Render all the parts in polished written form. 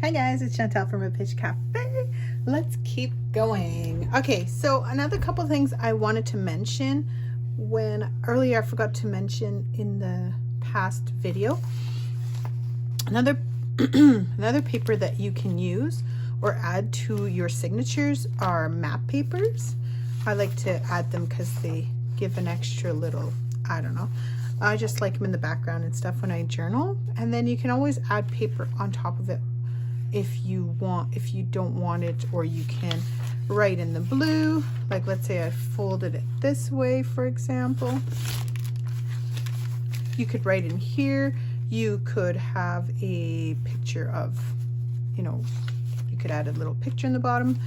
Hi guys, it's Chantale from Lepage Cafe. Let's keep going. Okay, so another couple things I wanted to mention earlier I forgot to mention in the past video. Another paper that you can use or add to your signatures are map papers. I like to add them because they give an extra little, I don't know. I just like them in the background and stuff when I journal. And then you can always add paper on top of it if you don't want it, or you can write in the blue. Like let's say I folded it this way, for example. You could write in here. You could have a picture of, you could add a little picture in the bottom.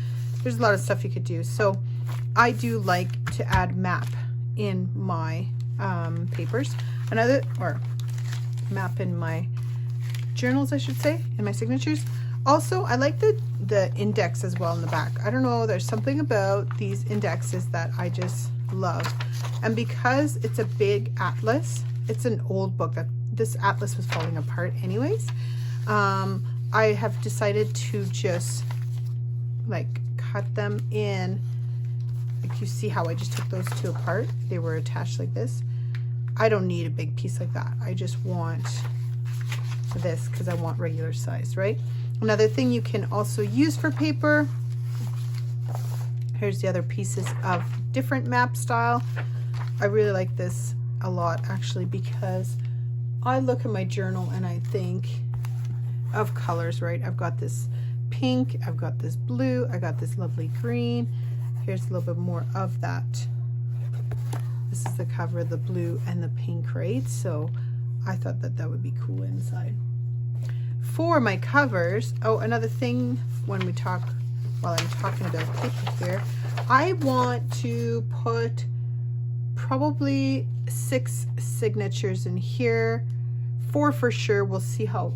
There's a lot of stuff you could do. So I do like to add map in my papers, or map in my journals, I should say, in my signatures. Also, I like the index as well in the back. I don't know, there's something about these indexes that I just love. And because it's a big atlas, it's an old book, this atlas was falling apart anyways. I have decided to just like cut them in. Like you see how I just took those two apart? They were attached like this. I don't need a big piece like that. I just want this because I want regular size, right? Another thing you can also use for paper, here's the other pieces of different map style. I really like this a lot actually, because I look at my journal and I think of colors, right? I've got this pink, I've got this blue, I got this lovely green. Here's a little bit more of that. This is the cover, the blue and the pink, right? So I thought that would be cool inside. For my covers, another thing while I'm talking about paper here, I want to put probably 6 signatures in here. 4 for sure. We'll see how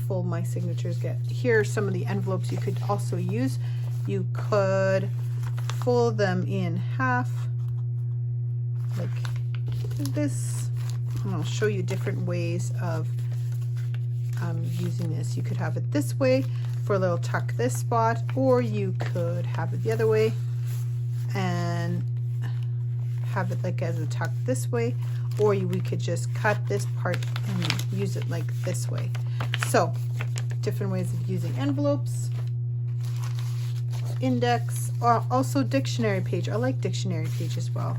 full my signatures get. Here are some of the envelopes you could also use. You could fold them in half like this, and I'll show you different ways of using this. You could have it this way for a little tuck this spot, or you could have it the other way and have it like as a tuck this way, or we could just cut this part and use it like this way. So different ways of using envelopes. Index, also dictionary page. I like dictionary page as well,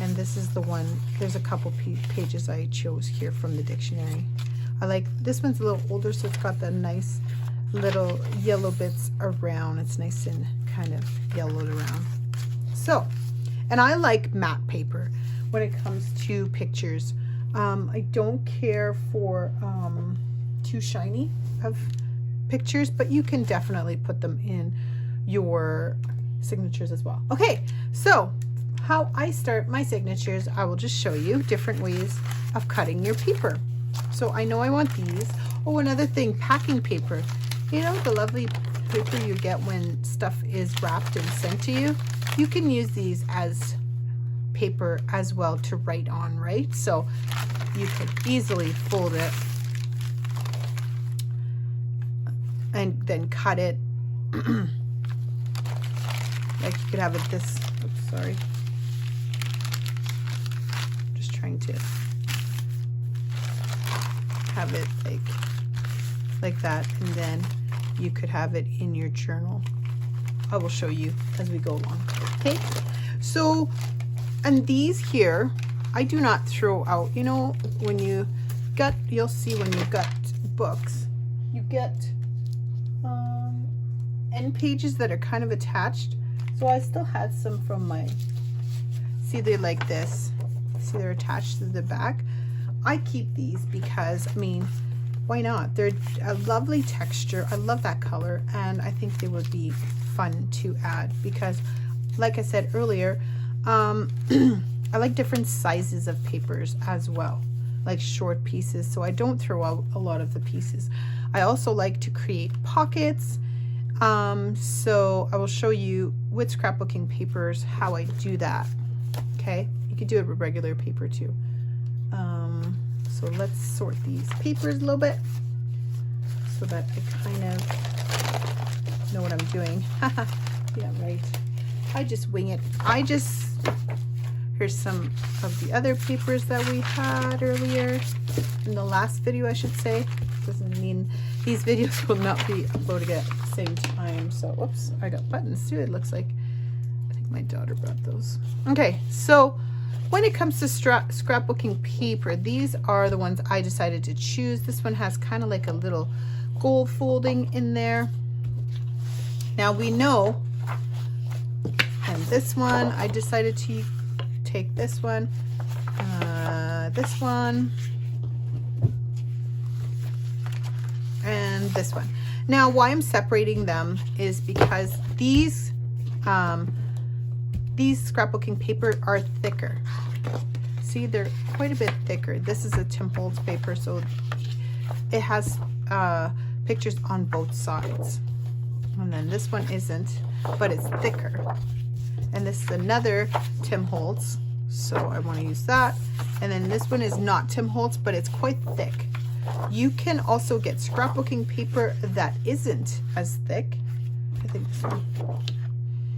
and this is the one. There's a couple pages I chose here from the dictionary. I like this one's a little older, so it's got the nice little yellow bits around. It's nice and kind of yellowed around. So, and I like matte paper when it comes to pictures. I don't care for too shiny of pictures, but you can definitely put them in your signatures as well. Okay, so how I start my signatures, I will just show you different ways of cutting your paper. So I know I want these. Another thing, packing paper. You know, the lovely paper you get when stuff is wrapped and sent to you? You can use these as paper as well to write on, right? So you could easily fold it and then cut it. Like you could have it this, oops, sorry. Just trying to have it like that, and then you could have it in your journal. I will show you as we go along. Okay, so, and these here I do not throw out. You know, when you'll see when you've got books, you get end pages that are kind of attached. So I still had some from my, see, they're like this, see, they're attached to the back. I keep these because, I mean, why not? They're a lovely texture. I love that color, and I think they would be fun to add because, like I said earlier, I like different sizes of papers as well, like short pieces, so I don't throw out a lot of the pieces. I also like to create pockets, so I will show you with scrapbooking papers how I do that. Okay, you could do it with regular paper too. So let's sort these papers a little bit. so that I kind of know what I'm doing. Yeah, right. I just wing it. Here's some of the other papers that we had earlier in the last video, I should say. Doesn't mean these videos will not be uploaded at the same time. So, whoops, I got buttons too, it looks like. I think my daughter brought those. Okay, so when it comes to scrapbooking paper, these are the ones I decided to choose. This one has kind of like a little gold folding in there. Now we know, and this one, I decided to take this one, and this one. Now why I'm separating them is because these scrapbooking paper are thicker. See, they're quite a bit thicker. This is a Tim Holtz paper, so it has pictures on both sides. And then this one isn't, but it's thicker. And this is another Tim Holtz, so I want to use that. And then this one is not Tim Holtz, but it's quite thick. You can also get scrapbooking paper that isn't as thick. I think this one,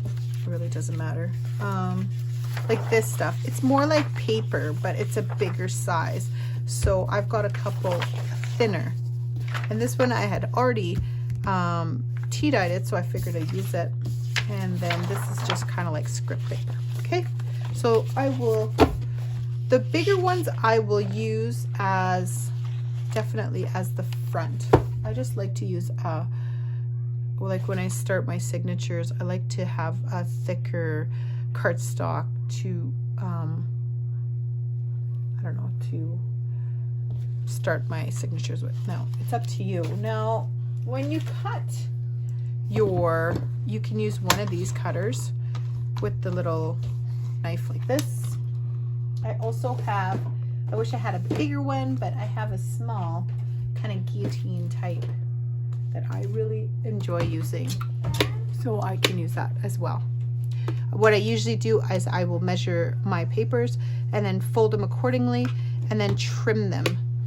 it really doesn't matter. Like this stuff, it's more like paper, but it's a bigger size. So I've got a couple thinner. And this one I had already tea-dyed it, so I figured I'd use it. And then this is just kind of like script paper. Okay, so the bigger ones I will use as definitely as the front. I just like to use like when I start my signatures, I like to have a thicker cardstock to I don't know, to start my signatures with. Now it's up to you. Now when you cut you can use one of these cutters with the little knife like this. I also have, I wish I had a bigger one, but I have a small kind of guillotine type that I really enjoy using, so I can use that as well. What I usually do is I will measure my papers and then fold them accordingly and then trim them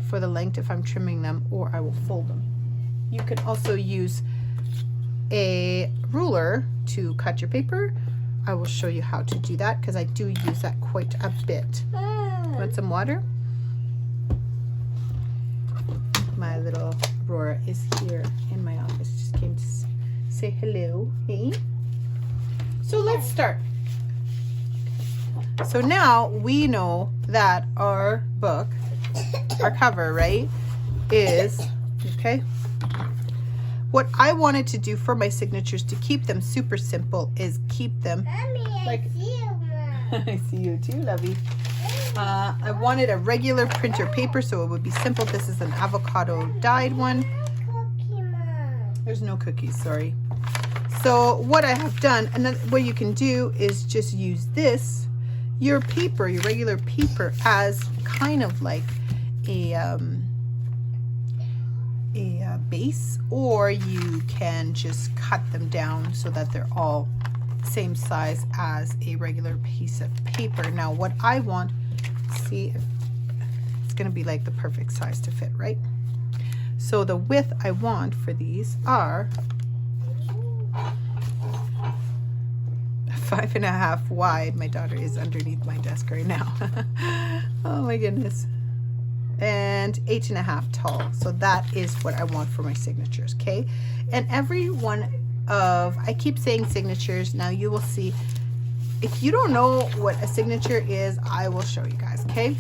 for the length if I'm trimming them, or I will fold them. You can also use a ruler to cut your paper. I will show you how to do that because I do use that quite a bit. Want some water? My little Aurora is here in my office. Just came to say hello. Hey. So let's start. So now we know that our book, our cover, right, is, okay, what I wanted to do for my signatures to keep them super simple is keep them, Mommy, like, I see you, Mom. I see you too, lovey. I wanted a regular printer paper so it would be simple. This is an avocado dyed one. Cookie, Mom. There's no cookies, sorry. So what I have done, and what you can do is just use this, your paper, your regular paper, as kind of like a base, or you can just cut them down so that they're all same size as a regular piece of paper. Now what I want, see if it's going to be like the perfect size to fit, right? So the width I want for these are 5.5 wide. My daughter is underneath my desk right now. Oh my goodness. And 8.5 tall. So that is what I want for my signatures, okay? And every one of, I keep saying signatures, now you will see. If you don't know what a signature is, I will show you guys, okay?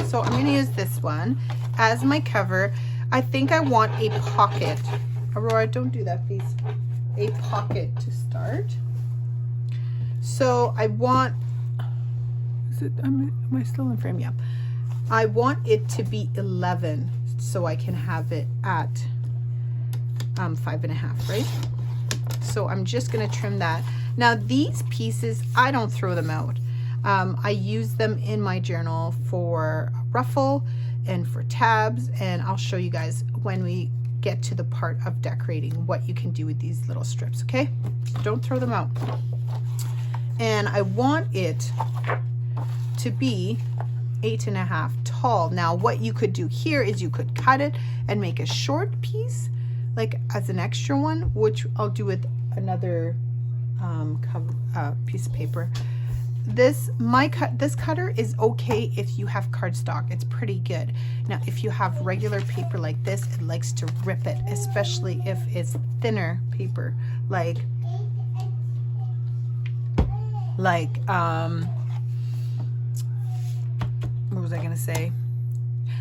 So I'm going to use this one as my cover. I think I want a pocket. Aurora, don't do that, please. A pocket to start. So I want, is it, am I still in frame? Yeah. I want it to be 11 so I can have it at 5.5, right? So I'm just going to trim that. Now these pieces, I don't throw them out. I use them in my journal for a ruffle and for tabs, and I'll show you guys when we get to the part of decorating what you can do with these little strips, okay? Don't throw them out. And I want it to be 8.5 tall. Now what you could do here is you could cut it and make a short piece, like as an extra one, which I'll do with another piece of paper. This cutter is okay if you have cardstock. It's pretty good. Now if you have regular paper like this, it likes to rip it, especially if it's thinner paper, like what was I gonna say,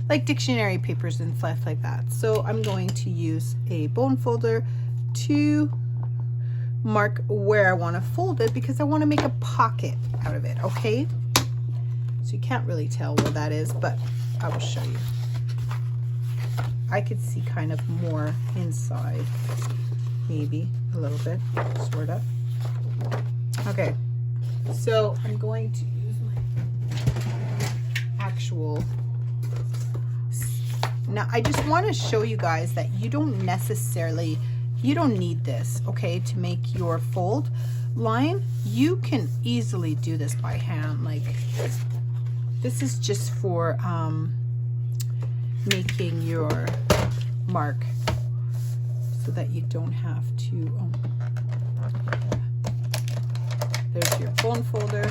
like dictionary papers and stuff like that. So I'm going to use a bone folder to mark where I want to fold it, because I want to make a pocket out of it. Okay, so you can't really tell where that is, but I will show you. I could see kind of more inside, maybe a little bit, sort of. Okay, so I'm going to use my actual. Now I just want to show you guys that you don't need this, okay, to make your fold line. You can easily do this by hand. Like, this is just for making your mark so that you don't have to there's your bone folder.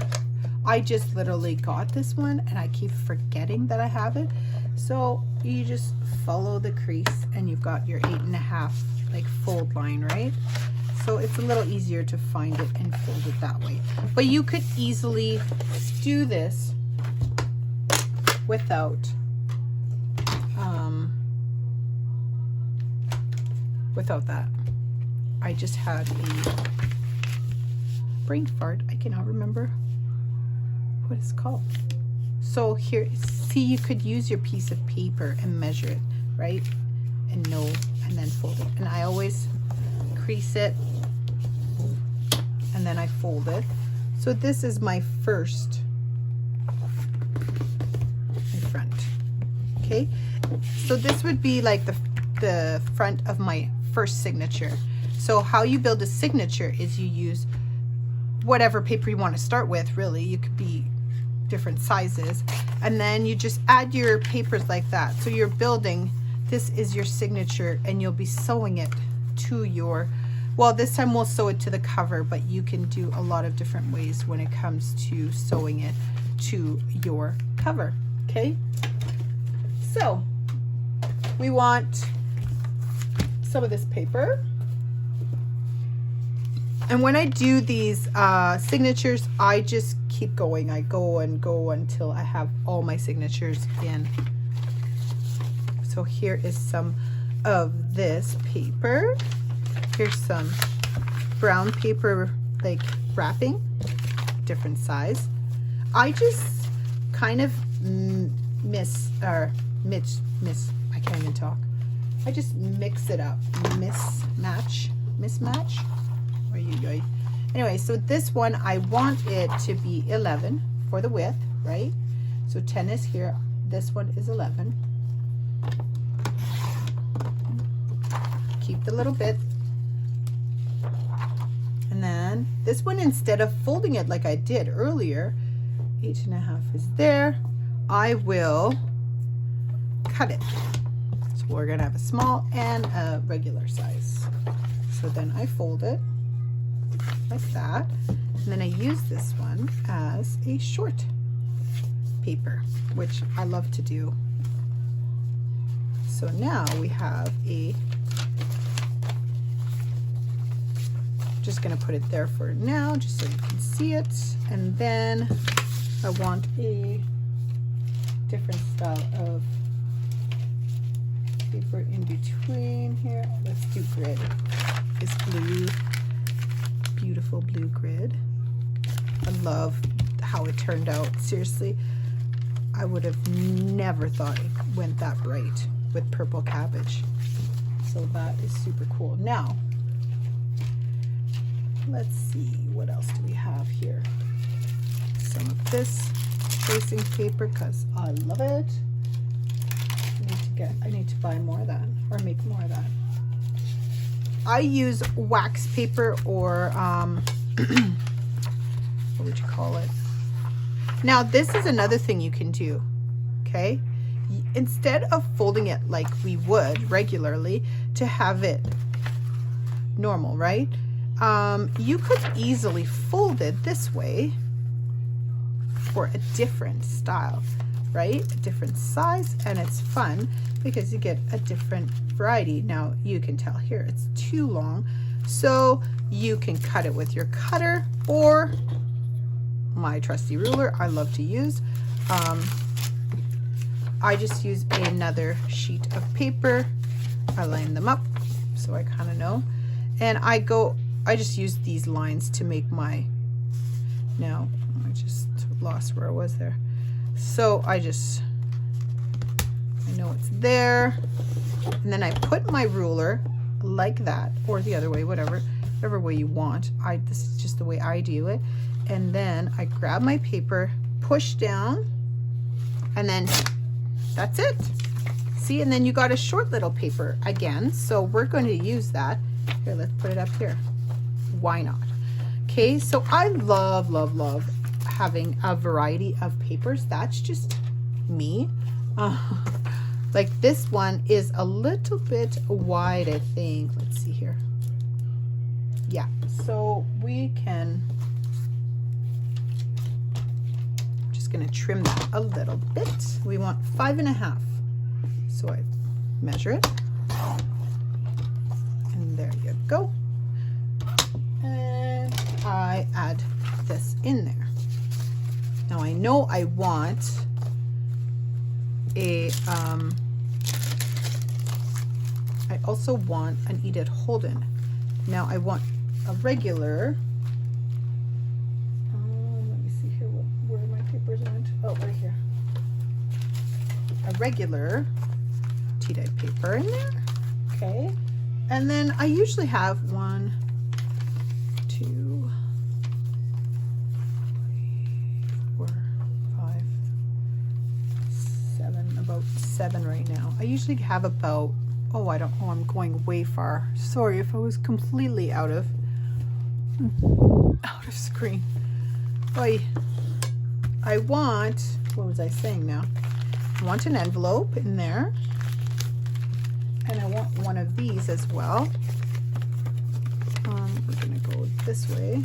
I just literally got this one and I keep forgetting that I have it. So you just follow the crease and you've got your 8.5 like fold line, right? So it's a little easier to find it and fold it that way. But you could easily do this without that. I just had a brain fart. I cannot remember what it's called. So here, see, you could use your piece of paper and measure it, right? And then fold it. And I always crease it and then I fold it. So this is my front. Okay, so this would be like the front of my first signature. So how you build a signature is you use whatever paper you want to start with, really. You could be different sizes, and then you just add your papers like that. So you're building, this is your signature, and you'll be sewing it to your, well, this time we'll sew it to the cover, but you can do a lot of different ways when it comes to sewing it to your cover. Okay, so we want some of this paper. And when I do these signatures, I just keep going. I go and go until I have all my signatures in. So here is some of this paper. Here's some brown paper, like wrapping, different size. I just kind of I can't even talk. I just mix it up, mismatch. Anyway, so this one, I want it to be 11 for the width, right? So 10 is here. This one is 11. Keep the little bit. And then this one, instead of folding it like I did earlier, 8.5 is there, I will cut it. So we're gonna have a small and a regular size. So then I fold it like that, and then I use this one as a short paper, which I love to do. So now we have just going to put it there for now, just so you can see it. And then I want a different style of paper in between here. Let's do grid. This blue, beautiful blue grid. I love how it turned out. Seriously, I would have never thought it went that bright with purple cabbage. So that is super cool. Now, let's see, what else do we have here? Some of this tracing paper, because I love it. I need to buy more of that, or make more of that. I use wax paper, or what would you call it? Now this is another thing you can do. Okay, instead of folding it like we would regularly to have it normal, right? You could easily fold it this way for a different style, right? A different size, and it's fun because you get a different variety. Now you can tell here it's too long, so you can cut it with your cutter or my trusty ruler I love to use. I just use another sheet of paper. I line them up so I kind of know, and I just use these lines to make my, now I just lost where I was there. So I know it's there, and then I put my ruler like that, or the other way, whatever way you want. This is just the way I do it. And then I grab my paper, push down, and then that's it. See, and then you got a short little paper again. So we're going to use that. Here, let's put it up here. Why not? Okay, so I love having a variety of papers. That's just me. Like this one is a little bit wide, I think. Let's see here. Yeah, so we can, just gonna trim that a little bit. We want 5.5. So I measure it. And there you go. And I add this in there. Now I know I want a, I also want an Edith Holden. Now I want a regular, let me see here where my papers went. Oh, right here. A regular tea-dye paper in there. Okay. And then I usually have 1, 2, 3, 4, 5, 7, about 7 right now. I usually have about, oh, I don't know, I'm going way far. Sorry if I was completely out of screen. Boy, I want, what was I saying now? I want an envelope in there. And I want one of these as well. We're gonna go this way.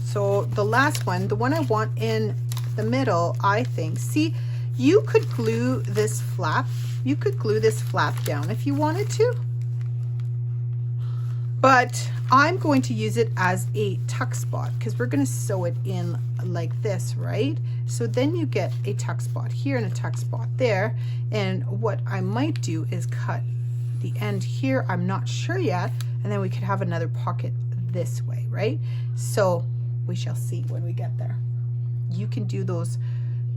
So the last one, the one I want in the middle, I think, see, you could glue this flap. You could glue this flap down if you wanted to. But I'm going to use it as a tuck spot because we're going to sew it in like this, right? So then you get a tuck spot here and a tuck spot there. And what I might do is cut the end here. I'm not sure yet. And then we could have another pocket this way, right? So we shall see when we get there. You can do those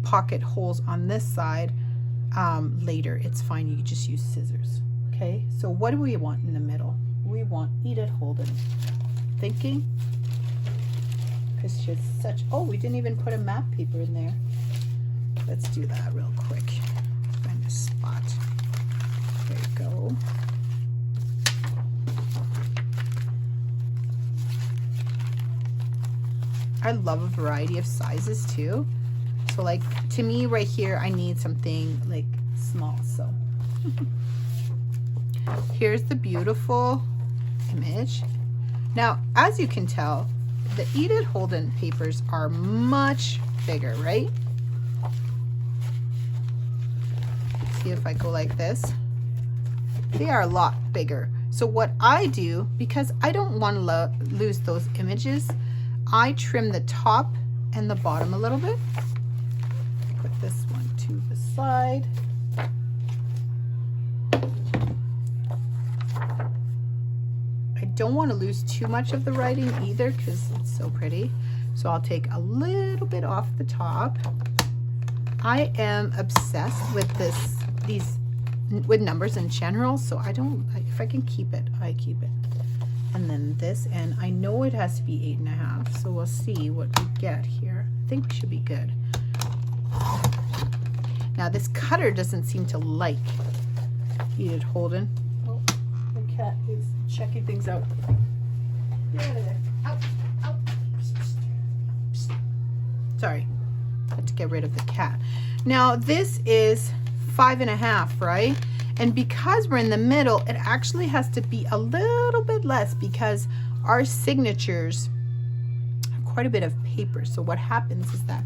pocket holes on this side later. It's fine. You can just use scissors. Okay. So what do we want in the middle? We want Edith Holden. Thinking? Because she's such, oh, we didn't even put a map paper in there. Let's do that real quick. Find a spot. There you go. I love a variety of sizes too. So like to me right here, I need something like small. So here's the beautiful image. Now, as you can tell, the Edith Holden papers are much bigger, right? See if I go like this. They are a lot bigger. So what I do, because I don't want to lose those images, I trim the top and the bottom a little bit. Put this one to the side. I don't want to lose too much of the writing either because it's so pretty. So I'll take a little bit off the top. I am obsessed with with numbers in general, so I don't, if I can keep it, I keep it. And then this, and I know it has to be 8.5, so we'll see what we get here. I think we should be good. Now this cutter doesn't seem to like Edith Holden. Oh, the cat is checking things out. Out, out. Sorry, had to get rid of the cat. Now this is 5.5, right? And because we're in the middle, it actually has to be a little bit less because our signatures have quite a bit of paper. So what happens is that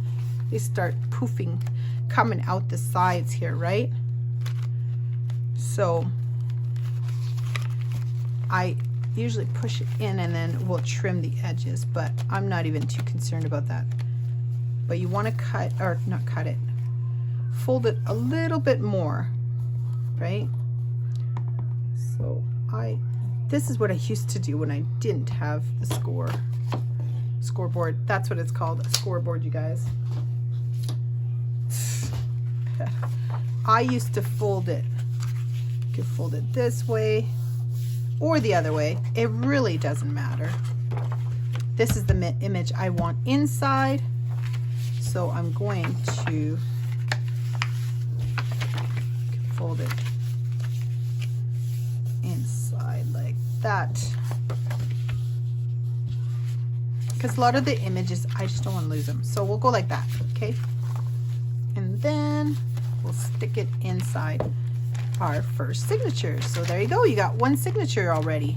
they start poofing, coming out the sides here, right? So I usually push it in and then we'll trim the edges, but I'm not even too concerned about that. But you want to cut, or not cut it, fold it a little bit more, right? So this is what I used to do when I didn't have the scoreboard. That's what it's called, a scoreboard, you guys. I used to fold it. You could fold it this way or the other way. It really doesn't matter. This is the image I want inside. So I'm going to fold it inside like that. Because a lot of the images, I just don't want to lose them. So we'll go like that, okay? And then we'll stick it inside our first signature. So there you go, you got one signature already.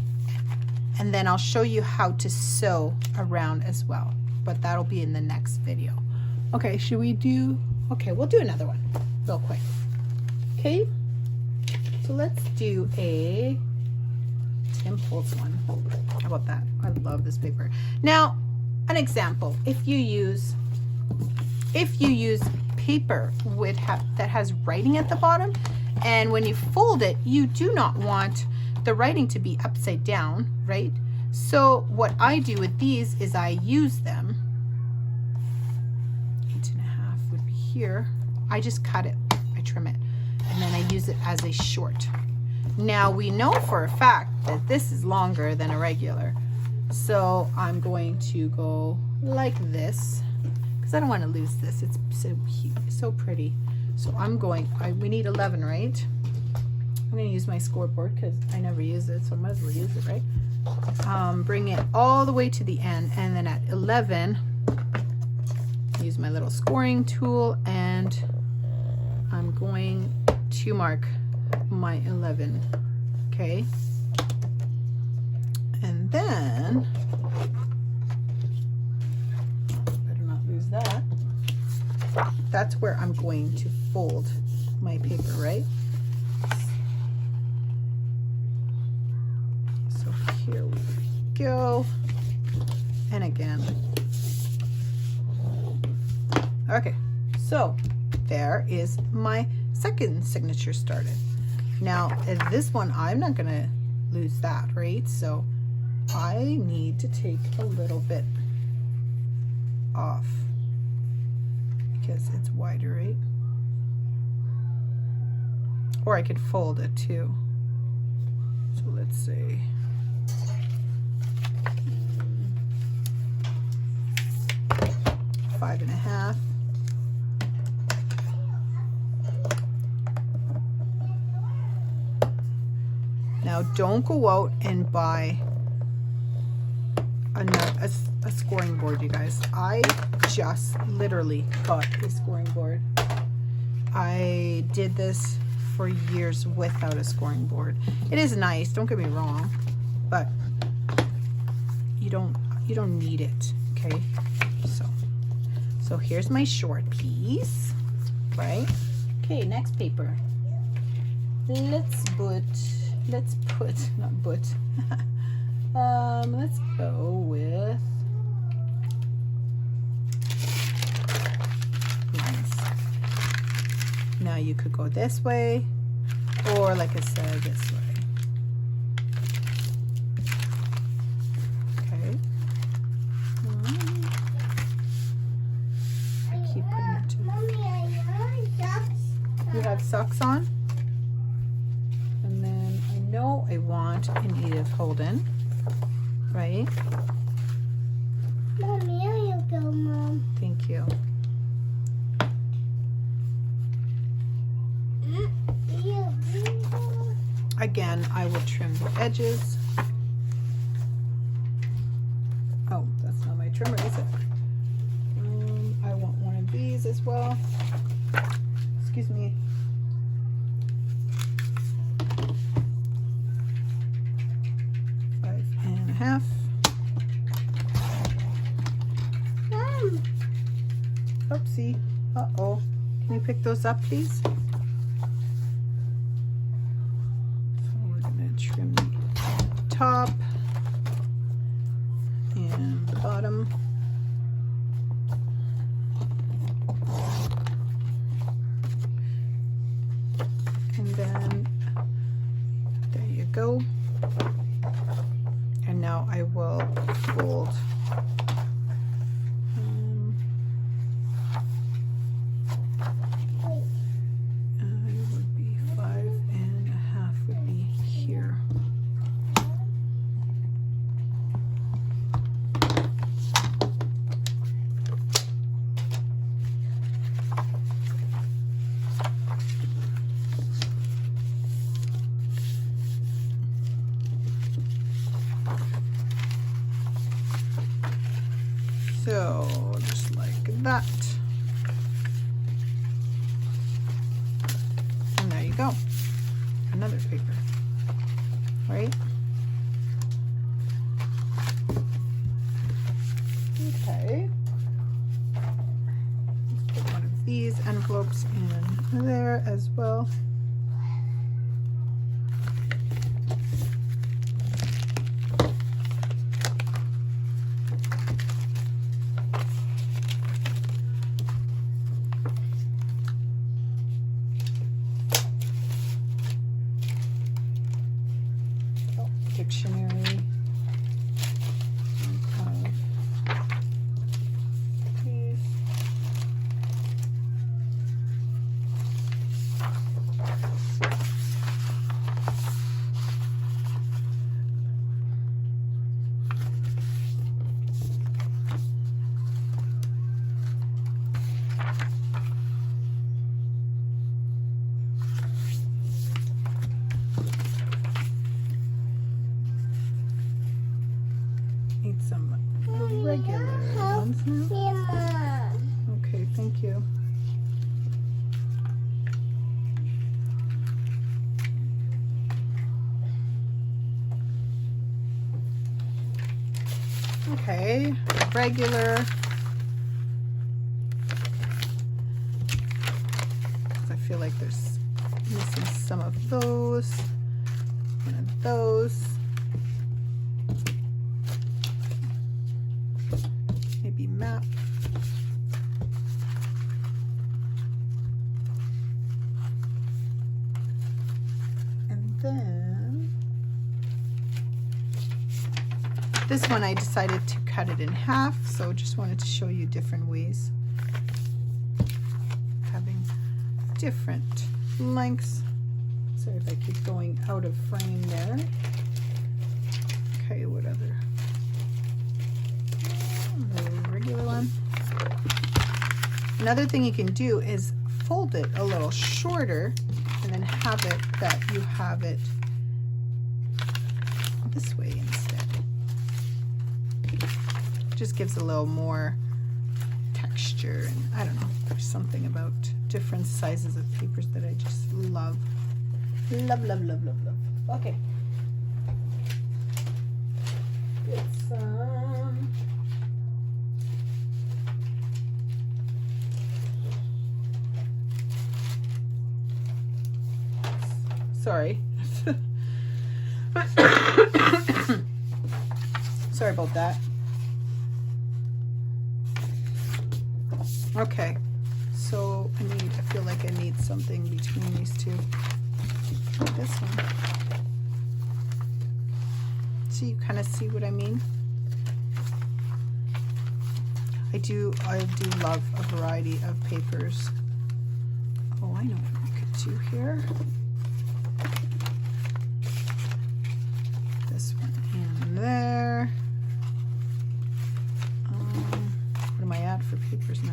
And then I'll show you how to sew around as well, but that'll be in the next video. Okay, should we do, okay, we'll do another one real quick. Okay, so let's do a Tim Holtz one. How about that? I love this paper. Now, an example, if you use paper that has writing at the bottom, and when you fold it, you do not want the writing to be upside down, right? So what I do with these is I use them. 8.5 would be here. I just cut it, I trim it, and then I use it as a short. Now we know for a fact that this is longer than a regular. So I'm going to go like this because I don't want to lose this. It's so cute, so pretty. So I'm going, we need 11, right? I'm going to use my scoreboard because I never use it, so I might as well use it, right? Bring it all the way to the end, and then at 11, use my little scoring tool, and I'm going to mark my 11, okay? And then, better not lose that. That's where I'm going to fold my paper, right? So here we go. And again. Okay, so there is my second signature started. Now, this one, I'm not gonna lose that, right? So I need to take a little bit off because it's wider, right? Or I could fold it too. So let's say 5.5. Now don't go out and buy a scoring board, you guys. I just literally got a scoring board. I did this for years without a scoring board. It is nice, don't get me wrong, but you don't need it, okay? So here's my short piece, right? Okay, next paper. Let's go with lines. Now you could go this way, or like I said, this way. Okay. I keep putting it to you have socks on? And then I know I want an Edith Holden, right? Mommy, here you go, Mom. Thank you. Again, I will trim the edges. trimmer, is it? I want one of these as well. Excuse me. Five and a half. Oopsie. Uh-oh. Can you pick those up, please? So we're gonna trim the top and the bottom. And then there you go. And now I will fold it would be 5.5 would be here. So just like that. And there you go. Another paper, right? Okay. Let's put one of these envelopes in there as well. Dictionary of these. Need some regular ones now. Okay, thank you. Okay, regular. I feel like there's missing some of those. One of those. Maybe map. And then this one I decided to cut it in half, so just wanted to show you different ways having different lengths. Sorry if I keep going out of frame there. Okay, what other? The regular one. Another thing you can do is fold it a little shorter and then have it that you have it this way instead. Just gives a little more texture, and I don't know, there's something about different sizes of papers that I just love. Love, love, love, love, love. Okay. Get some. Sorry. Sorry about that. Okay, so I feel like I need something between these two. Like this one. So you kind of see what I mean? I do love a variety of papers. Oh, I know what we could do here. This one in there. What am I at for papers now?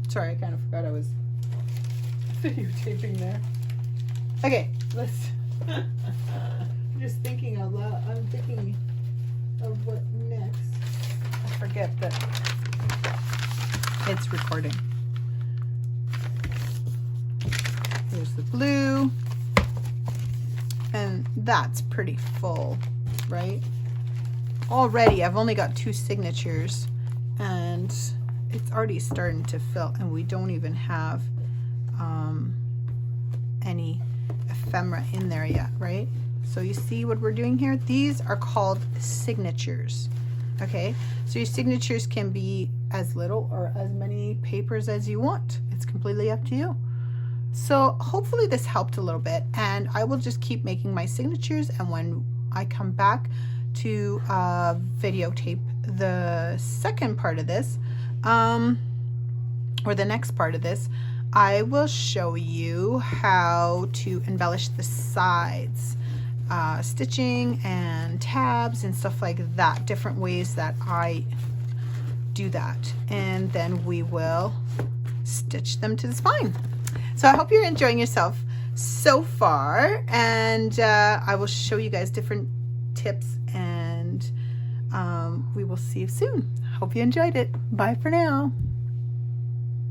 Sorry, I kind of forgot I was videotaping there. Okay, let's. I'm just thinking out loud. I'm thinking of what next. I forget that it's recording. Here's the blue. And that's pretty full, right? Already, I've only got 2 signatures and it's already starting to fill, and we don't even have any ephemera in there yet, right? So you see what we're doing here? These are called signatures. Okay, so your signatures can be as little or as many papers as you want. It's completely up to you. So hopefully this helped a little bit, and I will just keep making my signatures, and when I come back to videotape the second part of this, or the next part of this, I will show you how to embellish the sides, stitching and tabs and stuff like that, different ways that I do that, and then we will stitch them to the spine. So I hope you're enjoying yourself so far, and I will show you guys different tips, and we will see you soon. Hope you enjoyed it. Bye for now.